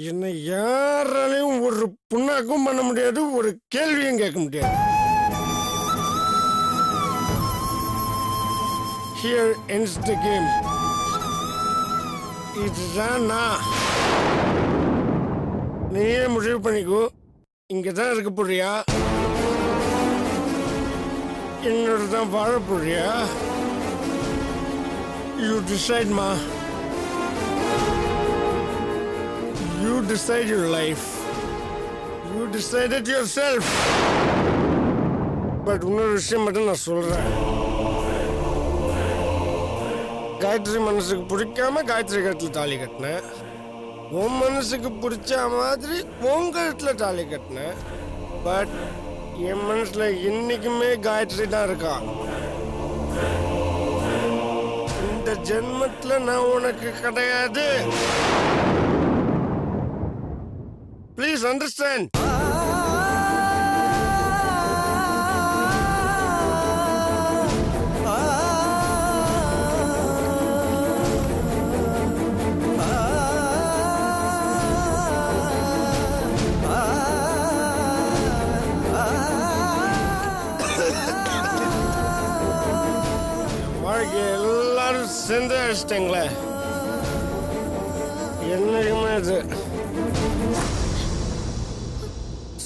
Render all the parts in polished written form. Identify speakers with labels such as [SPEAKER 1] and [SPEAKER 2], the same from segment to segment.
[SPEAKER 1] என்னை யாராலையும் ஒரு புண்ணாக்கும் பண்ண முடியாது, ஒரு கேள்வியும் கேட்க முடியாது. Here ends the game. இதுதான் நான். நீயே முடிவு பண்ணிக்கோ. இங்கே தான் இருக்க போறியா, என்னோட தான் வாழ போறியா? You decide, ma. You decide your life. You decide it yourself. But இன்னொரு விஷயம் மட்டும் நான் சொல்றேன். காயத்ரி மனசுக்கு பிடிக்காம காயத்ரி கழுத்துல தாலி கட்டினேன். உன் மனசுக்கு பிடிச்ச மாதிரி உன் கழுத்துல தாலி கட்டினேன். பட் என் மனசுல இன்னைக்குமே காயத்ரி தான் இருக்கா. இந்த ஜென்மத்துல நான் உனக்கு கிடையாது. Please understand. வாழ்க்கை எல்லாரும் சேர்ந்து அடிச்சிட்டாங்களே, என்னைக்குமே இது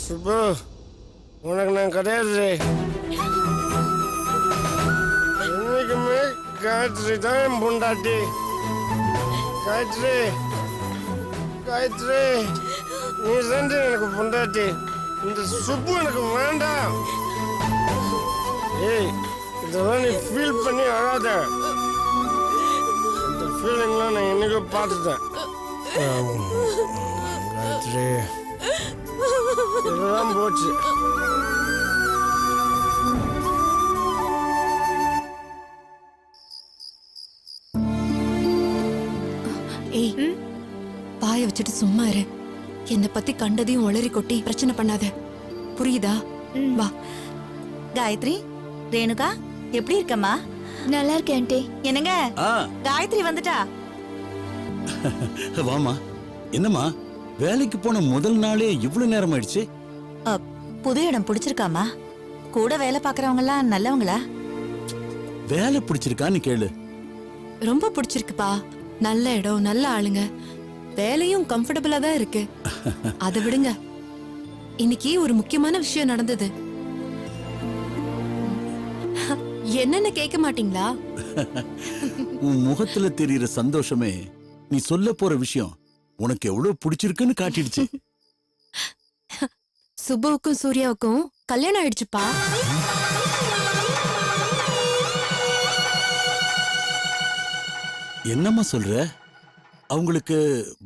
[SPEAKER 1] சுப்பு உனக்கு நான் கிடையாது. என்னைக்குமே காயத்ரி தான் என் பொண்டாட்டி. காயத்ரி, காயத்ரி, நீ தான் எனக்கு பொண்டாட்டி. இந்த சுப்பு எனக்கு வேண்டாம். ஏய், இதெல்லாம் நீ ஃபீல் பண்ணி அழாத. இந்த ஃபீலிங்லாம் நான் என்னைக்கோ பார்த்துட்டேன். காயத்ரி, இதெல்லாம் போச்சு.
[SPEAKER 2] ஏய், பாய வச்சுட்டு சும்மா இரு. என்னை பத்தி கண்டதையும் ஒளறி கொட்டி பிரச்சனை பண்ணாத, புரியுதா? வா.
[SPEAKER 3] காயத்ரி, ரேணுகா எப்படி இருக்கம்மா?
[SPEAKER 4] நல்லா இருக்கேன் ஆண்டி.
[SPEAKER 3] என்னங்க, காயத்ரி வந்துட்டா.
[SPEAKER 5] வாமா. என்னம்மா, வேலைக்கு போன முதல் நாளே இவ்வளவு நேரம் ஆயிடுச்சு?
[SPEAKER 3] புது இடம் பிடிச்சிருக்காமா? கூட வேலை பாக்குறவங்க எல்லாம் நல்லவங்களா?
[SPEAKER 5] வேலை பிடிச்சிருக்கான்னு கேளு.
[SPEAKER 2] ரொம்ப பிடிச்சிருக்குப்பா. நல்ல இடம், நல்ல ஆளுங்க, வேலையும் கம்ஃபர்டபுளா தான் இருக்கு. அதை விடுங்க, இன்னைக்கு ஒரு முக்கியமான விஷயம் நடந்தது. என்னன்னு கேட்க மாட்டீங்களா?
[SPEAKER 5] உன் முகத்துல தெரியுற சந்தோஷமே நீ சொல்ல போற விஷயம் உனக்கு எவ்வளவு பிடிச்சிருக்குன்னு காட்டிடுச்சு.
[SPEAKER 2] சுப்புவுக்கும் சூர்யாவுக்கும் கல்யாணம் ஆயிடுச்சுப்பா.
[SPEAKER 5] என்னம்மா சொல்ற? அவங்களுக்கு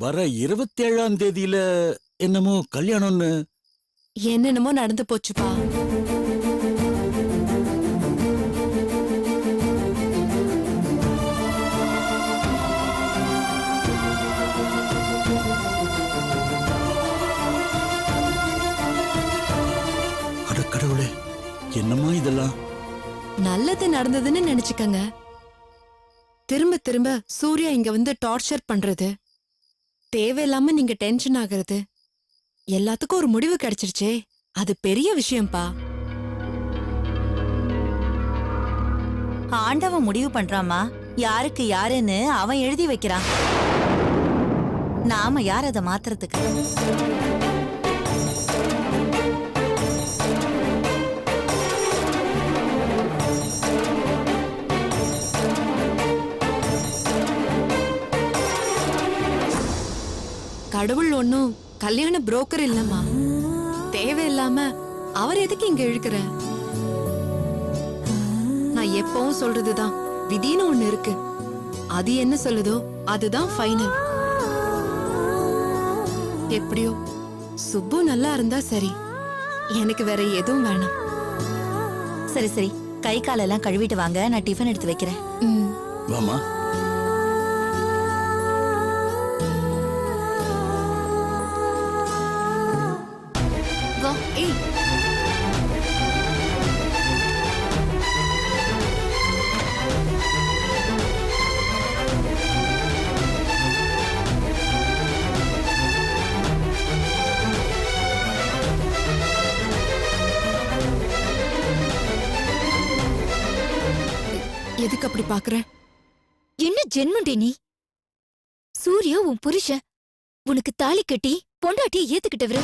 [SPEAKER 5] வர 27ஆம் தேதியில என்னமோ கல்யாணம்னு.
[SPEAKER 2] என்னென்னமோ நடந்து போச்சுப்பா.
[SPEAKER 5] அட கடவுளே, என்னம்மா இதெல்லாம்?
[SPEAKER 2] நல்லது நடந்ததுன்னு நினைச்சுக்கங்க. திரும்ப திரும்ப சூர்யா இங்க வந்து டார்ச்சர் பண்றது, தேவையில்லாம நீங்க டென்ஷன் ஆகுறது, எல்லாத்துக்கும் ஒரு முடிவு கிடைச்சிருச்சே, அது பெரிய விஷயம்ப்பா.
[SPEAKER 3] ஆண்டவன் முடிவு பண்றாமா, யாருக்கு யாருன்னு அவன் எழுதி வைக்கிறான். நாம யார் அதை மாத்துறதுக்கு?
[SPEAKER 2] கடவுள் ஒன்னும் கல்யாண புரோக்கர் இல்லம்மா. தேவையில்லாம அவர் எதுக்கு இங்க இழுக்கிற? நான் எப்பவும் சொல்றதுதான், விதின்னு ஒண்ணு இருக்கு. அது என்ன சொல்லுதோ அதுதான் ஃபைனல். எப்படியோ சுப்பு நல்லா இருந்தா சரி, எனக்கு வேற எதுவும் வேணாம்.
[SPEAKER 3] சரி சரி, கை காலெல்லாம் கழுவிட்டு வாங்க, நான் டிஃபன் எடுத்து வைக்கிறேன்.
[SPEAKER 5] வாமா.
[SPEAKER 2] ஏய், எதுக்கு அப்படி பாக்குற?
[SPEAKER 4] என்ன ஜென்மண்டி நீ? சூர்யா உன் புருஷன், உனக்கு தாலி கட்டி பொண்டாட்டியை ஏத்துக்கிட்டவரு.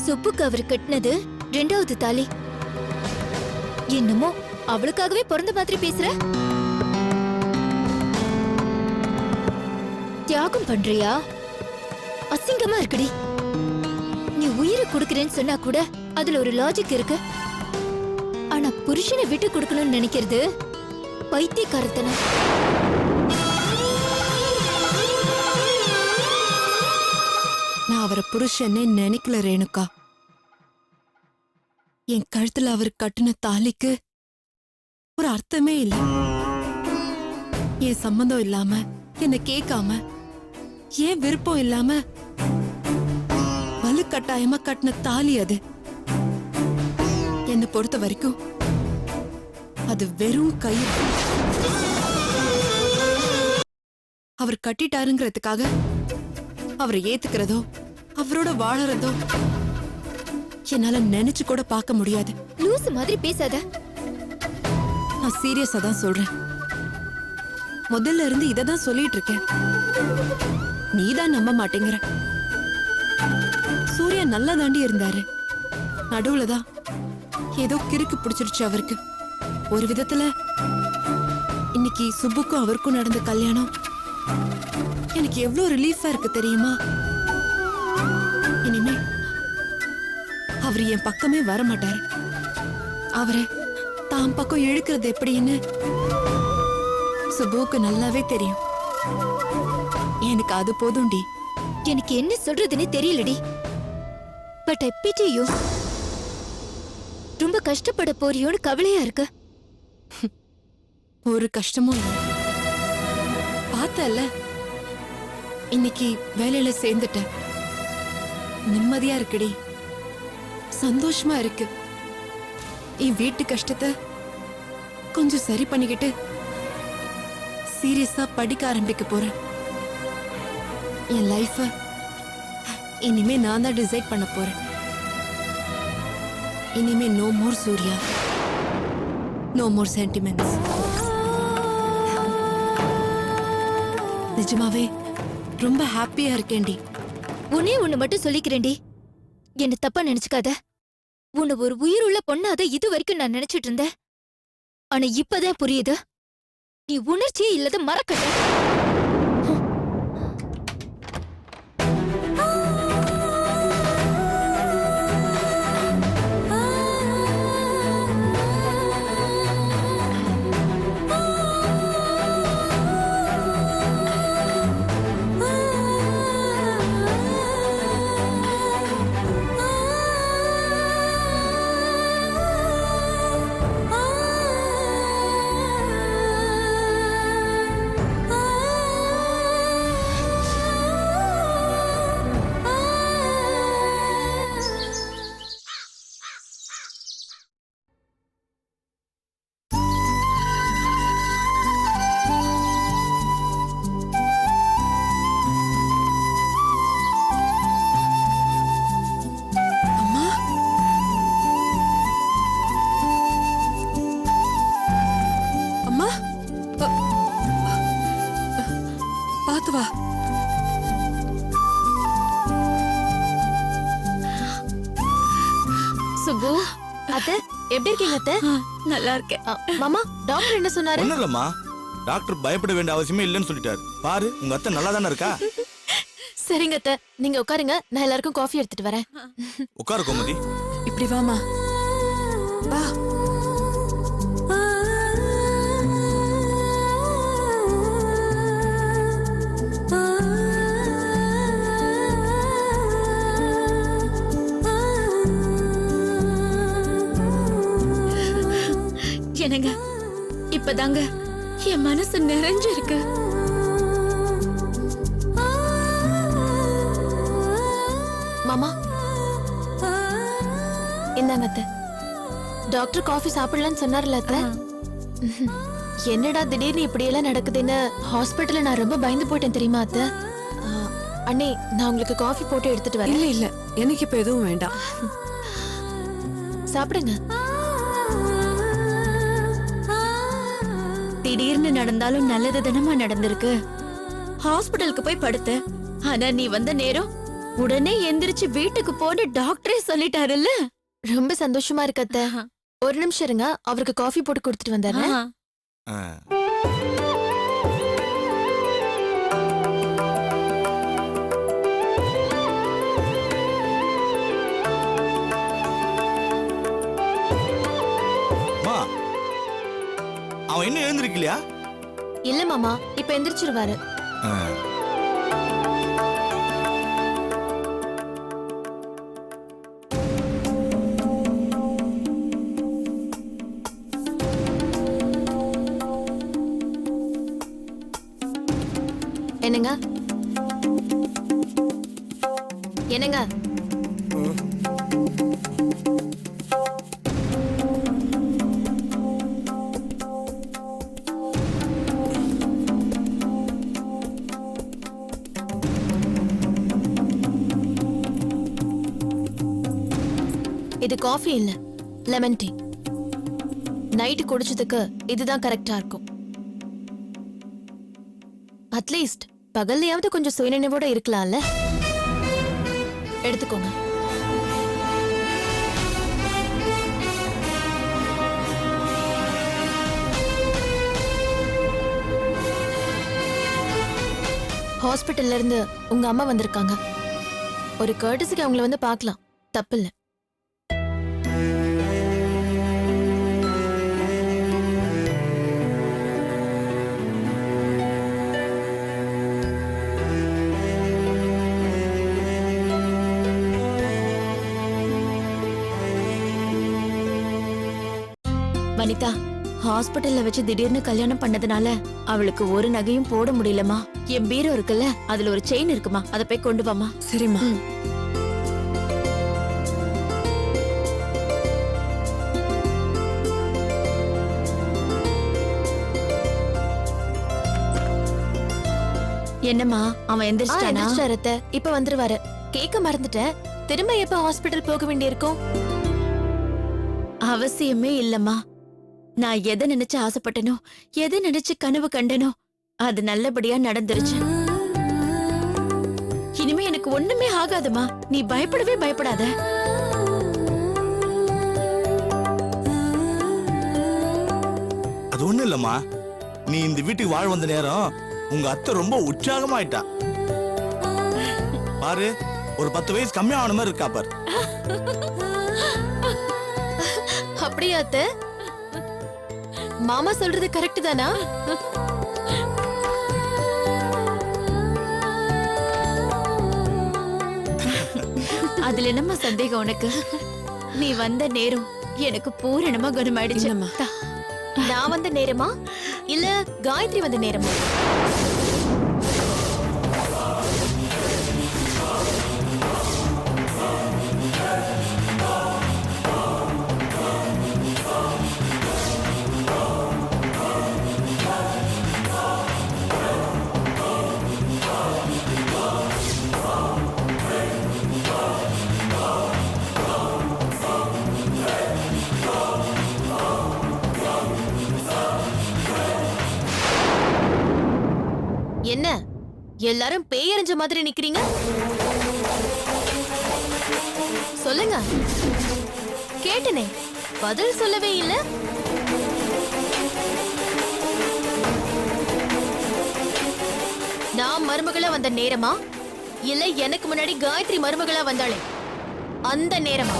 [SPEAKER 4] சுப்புக்கு அவர் கட்டினது 2வது தாலி. என்னமோ அவளுக்காகவே பிறந்த மாதிரி பேசுற. தியாகம் பண்றியா? அசிங்கமா இருக்குடி. நீ உயிரை கொடுக்கறேன்னு சொன்னா கூட அதுல ஒரு லாஜிக் இருக்கு. ஆனா புருஷனை விட்டு கொடுக்கணும்னு நினைக்கிறது பைத்தியக்காரத்தனம்.
[SPEAKER 2] நான் அவரை புருஷனே நினைக்கல ரேணுகா. என் கழுத்துல அவர் கட்டின தாலிக்கு ஒரு அர்த்தமே இல்லை. என் சம்மந்தம் இல்லாம, என்ன கேட்காம, ஏன் விருப்பம் இல்லாம வலுக்கட்டாயமா கட்டின தாலி அது. என்னை பொறுத்த வரைக்கும் அது வெறும் கயிறு. அவர் கட்டிட்டாருங்கிறதுக்காக அவரை ஏத்துக்கிறதோ அவரோட வாழறதோ என்னால நினைச்சு கூட பார்க்க முடியாது.
[SPEAKER 4] லூசு மாதிரி பேசாத.
[SPEAKER 2] நான் சீரியஸா தான் சொல்றேன். முதல்ல இருந்து இதை தான் சொல்லிட்டு இருக்கேன். நீதான் நம்ப மாட்டேங்கிற. சூர்யா நல்லா தாண்டி இருந்தாரு. நடுவுலதான் ஏதோ கிறுக்கு பிடிச்சிருச்சு அவருக்கு. ஒரு விதத்துல இன்னைக்கு சுப்புக்கும் அவருக்கும் நடந்த கல்யாணம் எனக்கு எவ்வளவு ரிலீஃபா இருக்கு தெரியுமா? இனிமே அவர் என் பக்கமே வர மாட்டாரு. அவரை தாம் பக்கம் இழுக்கிறது எப்படின்னு சுப்புவுக்கு நல்லாவே தெரியும். எனக்கு அது போதும்டி.
[SPEAKER 4] எனக்கு என்ன சொல்றதுன்னு தெரியலடி. But I PT you. ரொம்ப கஷ்டப்பட போறியோன்னு கவலையா இருக்கு.
[SPEAKER 2] ஒரு கஷ்டமும் இல்லை. பார்த்தல, இன்னைக்கு வேலையில சேர்ந்துட்ட. நிம்மதியா இருக்குடி, சந்தோஷமா இருக்கு. என் வீட்டு கஷ்டத்தை கொஞ்சம் சரி பண்ணிக்கிட்டு சீரியஸா படிக்க ஆரம்பிக்க போறேன். என் லைஃப இனிமே நான் தான் டிசைட் பண்ண போறேன். இனிமே no more Surya, no more sentiments. நிஜமாவே ரொம்ப ஹாப்பியா இருக்கேன்டி.
[SPEAKER 4] உன்னே ஒண்ணு மட்டும் சொல்லிக்கிறேன்டி, என்ன தப்பா நினைச்சுக்காத. உன்னை ஒரு உயிருள்ள பொண்ணாத இது வரைக்கும் நான் நினைச்சிட்டு இருந்தேன். ஆனா இப்பதான் புரியுது, நீ உணர்ச்சியே இல்லாத மறக்கட்ட.
[SPEAKER 2] அம்மா, அம்மா, பாத்து வா.
[SPEAKER 4] சுப்பு, அத்தை எப்படி இருக்கீங்க அத்தை?
[SPEAKER 2] நல்லா இருக்கேன்.
[SPEAKER 4] மாமா, டாக்டர் என்ன சொன்னாரு?
[SPEAKER 6] ஒண்ணும் இல்லம்மா, டாக்டர் பயப்பட வேண்டிய அவசியமே இல்லைன்னு சொல்லிட்டாரு. பாரு, உங்க அத்தை நல்லா தானே இருக்கா?
[SPEAKER 4] சரிங்க அத்தை, நீங்க உட்காருங்க, நான் எல்லாருக்கும் காஃபி எடுத்துட்டு வரேன்.
[SPEAKER 6] உட்காரு கோமதி.
[SPEAKER 2] இப்படி வாமா, வா.
[SPEAKER 4] என்னங்க, இப்பதாங்க என் மனசு நிறைஞ்சிருக்கு. மாமா, இந்தாங்க அத்தை. டாக்டர் காஃபி சாப்பிடலான்னு சொன்னார்ல அத்தை. என்னடா திடீர்னு இப்படி எல்லாம் நடக்குதுன்னு ஹாஸ்பிட்டல்ல நான் ரொம்ப பயந்து போயிட்டேன் தெரியுமா அத்தை? அண்ணே, நான் உங்களுக்கு காஃபி போட்டு எடுத்துட்டு வரேன்.
[SPEAKER 2] இல்ல இல்ல, எனக்கு இப்ப எதுவும் வேண்டாம்.
[SPEAKER 4] சாப்பிடுங்க.
[SPEAKER 7] திடீர்னு நடந்தாலும் நல்லது தானமா நடந்திருக்கு. ஹாஸ்பிடலுக்கு போய் படுத்த, ஆனா நீ வந்த நேரம் உடனே எந்திரிச்சு வீட்டுக்கு போன டாக்டரே சொல்லிட்டாருல்ல.
[SPEAKER 4] ரொம்ப சந்தோஷமா இருக்கு அத்தை. ஒரு நிமிஷம் இருங்க, அவருக்கு காஃபி போட்டு கொடுத்துட்டு வந்தாரு.
[SPEAKER 6] ஆ. அம்மா, அவன் இன்னும் எழுந்திருக்கலையா?
[SPEAKER 4] இல்ல மாமா, இப்ப எந்திரிச்சிருவாரு.
[SPEAKER 6] ஆ.
[SPEAKER 4] என்னங்க என்னங்க இது காஃபி இல்ல, லெமன் டீ. நைட்டு குடிச்சதுக்கு இதுதான் கரெக்டா இருக்கும். அட்லீஸ்ட் பகல்லையாவது கொஞ்சம் சுயநினைவோட இருக்கலாம்ல. எடுத்துக்கோங்க. ஹாஸ்பிட்டல்ல இருந்து உங்க அம்மா வந்திருக்காங்க. ஒரு கர்டஸிக்கு அவங்கள வந்து பார்க்கலாம், தப்பில்ல.
[SPEAKER 7] வனிதா, ஹாஸ்பிடல்ல வச்சு திடீர்னு கல்யாணம் பண்ணதுனால அவளுக்கு ஒரு நகையும் போட முடியலமா. என் பீரோ இருக்குல்ல, அதுல ஒரு செயின் இருக்குமா, அதை போய் கொண்டு வாமா.
[SPEAKER 2] சரிம்மா.
[SPEAKER 7] என்னம்மா, அவன் எந்திரிச்சிட்டானா?
[SPEAKER 4] எந்திரிச்சிட்டாரு அத்தை. இப்ப வந்துருவாரு. கேக்க மறந்துட்டேன். திரும்ப எப்ப ஹாஸ்பிடல் போக வேண்டியிருக்கும்?
[SPEAKER 7] அவசியமே இல்லம்மா. நான் எதை நினைச்சு ஆசைப்பட்டனோ, எதை நினைச்சு கனவு கண்டனோ, அது நல்லபடியா நடந்துருச்சு. இனிமே எனக்கு ஒண்ணுமே ஆகாதுமா. நீ பயப்படவே பயப்படாத.
[SPEAKER 6] அது ஒண்ணும் இல்லம்மா, நீ இந்த வீட்டுக்கு வாழ் வந்த நேரம் உங்க அத்தை ரொம்ப உற்சாகமாயிட்டா. பாரு, ஒரு 10 வயசு கம்மியான மாதிரி இருக்கா பாரு.
[SPEAKER 4] அப்படியா அத்தை? மாமா சொல்றது கரெக்ட் தானா?
[SPEAKER 7] அதுல என்னம்மா சந்தேகம் உனக்கு? நீ வந்த நேரம் எனக்கு பூரணமா குணமாயிடுச்சு.
[SPEAKER 2] இல்லம்மா.
[SPEAKER 4] நான் வந்த நேரமா இல்ல காயத்ரி வந்த நேரமா? என்ன எல்லாரும் பேயறிஞ்ச மாதிரி நிக்கிறீங்க? சொல்லுங்க. கேட்டனே, பதில் சொல்லவே இல்ல. நான் மருமகளா வந்த நேரமா இல்ல எனக்கு முன்னாடி காயத்ரி மருமகளா வந்தாளே அந்த நேரமா?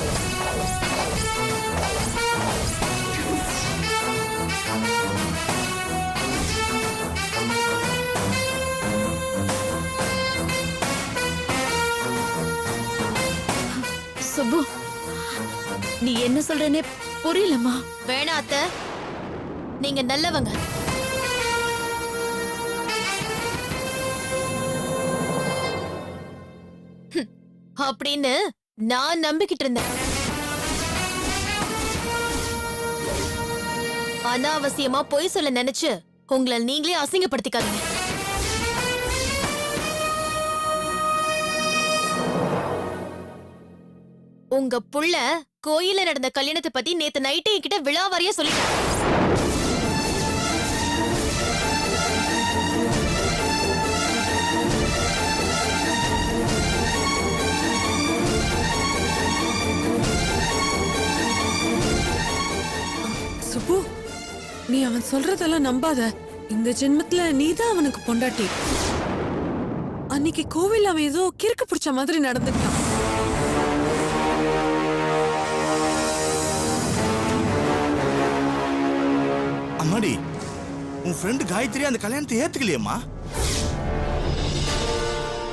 [SPEAKER 7] சுப்பு, நீ என்ன சொல்றனே புரியலம்மா.
[SPEAKER 4] வேணா அத்தை, நீங்க நல்லவங்க. அப்படின்னு நான் நம்பிக்கிட்டு இருந்தேன். அனாவசியமா பொய் சொல்ல நினைச்சு உங்களை நீங்களே அசிங்கப்படுத்திக்காதீங்க. உங்க புள்ள கோயில்ல நடந்த கல்யாணத்தை பத்தி நேத்து நைட்டே என்கிட்ட விழாவாரியா சொல்லிட்டான்.
[SPEAKER 2] நீ அவன் சொல்றதெல்லாம் நம்பாத. இந்த ஜென்மத்துல நீதான் அவனுக்கு பொண்டாட்டி. அன்னைக்கு கோவில் அவன் ஏதோ கிறுக்கு பிடிச்ச மாதிரி நடந்துட்டான்.
[SPEAKER 6] அம்மாடி, உன் ஃப்ரெண்டு காயத்ரி அந்த கல்யாணத்தை ஏத்துக்கலையம்மா.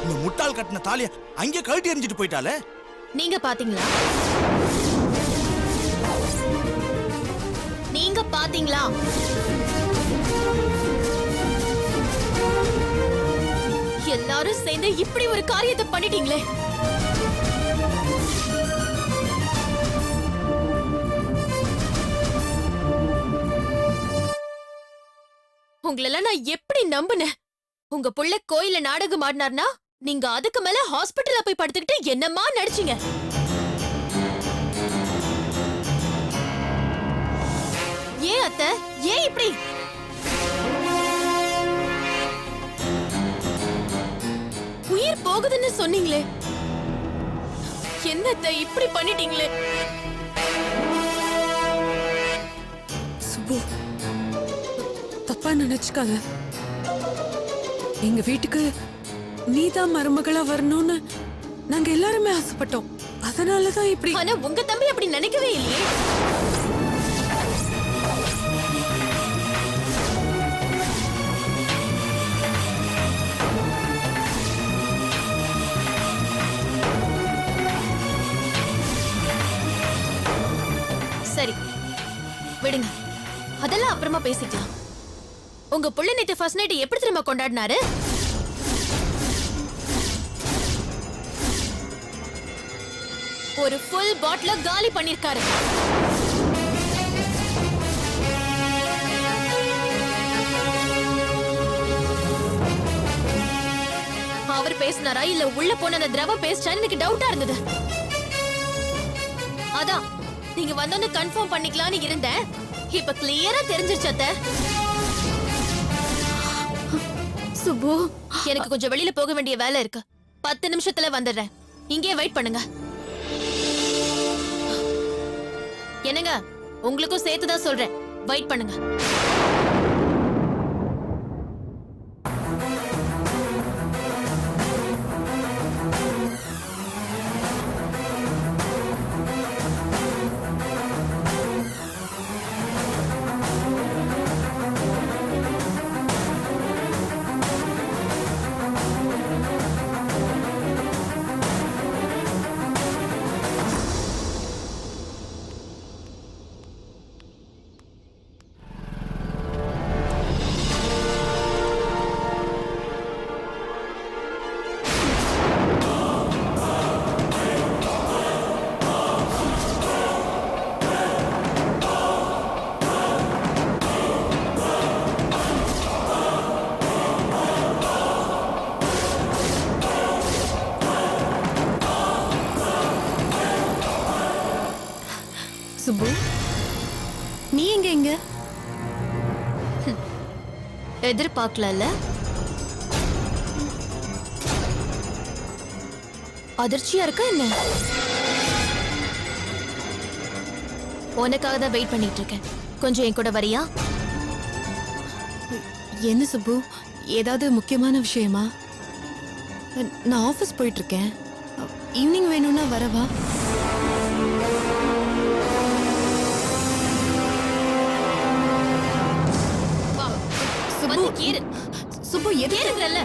[SPEAKER 6] இந்த முட்டாள் கட்டின தாலிய அங்கே கழட்டி எறிஞ்சிட்டு போயிட்டாலே.
[SPEAKER 4] நீங்க பாத்தீங்களா? நீங்க பாத்தீங்களா? எல்லாரும் சேர்ந்து இப்படி ஒரு காரியத்தை பண்ணிட்டீங்களே. உங்களெல்லாம் நான் எப்படி நம்புனேன்? உங்க புள்ள கோயில நாடகம் ஆடினார்னா நீங்க அதுக்கு மேல ஹாஸ்பிட்டல்ல போய் படுத்துக்கிட்டு என்னமா நடிச்சீங்க? ஏன் அத்தை, ஏன் இப்படி? உயிர் போகுதுன்னு சொன்னீங்களே, என்னத்த இப்படி பண்ணிட்டீங்களே?
[SPEAKER 2] சுப்பு, தப்பா நினைச்சுக்காத. எங்க வீட்டுக்கு நீதான் மருமகளா வரணும்னு நாங்க எல்லாருமே ஆசைப்பட்டோம். அதனாலதான் இப்படி.
[SPEAKER 4] ஆனா உங்க தம்பி அப்படி நினைக்கவே இல்லையே. சரி விடுங்க, அதெல்லாம் அப்புறமா பேசிக்கலாம். உங்க புள்ள நேத்து ஃபர்ஸ்ட் நைட் எப்படி திரும்ப கொண்டாடினாரு? ஒரு ஃபுல் பாட்டில காலி பண்ணிருக்காரு. அவர் பேசினாரா இல்ல உள்ள போன அந்த திரவம் பேசிட்டான்னு எனக்கு டவுட்டா இருந்தது. அதான் நீங்க வந்தோன்னு கன்ஃபார்ம் பண்ணிக்கலாம்னு இருந்தேன். இப்ப கிளியரா தெரிஞ்சிருச்சு அத்தை. சுப்பு, எனக்கு கொஞ்சம் வெளியில போக வேண்டிய வேலை இருக்கு. 10 நிமிஷத்துல வந்துடுறேன். இங்கே வெயிட் பண்ணுங்க. என்னங்க, உங்களுக்கும் சேர்த்துதான் சொல்றேன், வெயிட் பண்ணுங்க.
[SPEAKER 2] சுப்பு, நீ எங்க?
[SPEAKER 4] எதிர்பார்க்கல. அதிர்ச்சியா இருக்கா என்ன? உனக்காக தான் வெயிட் பண்ணிட்டு இருக்கேன். கொஞ்சம் என் கூட வரியா?
[SPEAKER 2] என்ன சுப்பு, ஏதாவது முக்கியமான விஷயமா? நான் ஆபீஸ் போயிட்டு இருக்கேன். ஈவினிங் வேணும்னா வரவா?
[SPEAKER 4] வந்து கேரு.
[SPEAKER 2] சுப்பு,
[SPEAKER 4] கேருங்கறல்ல.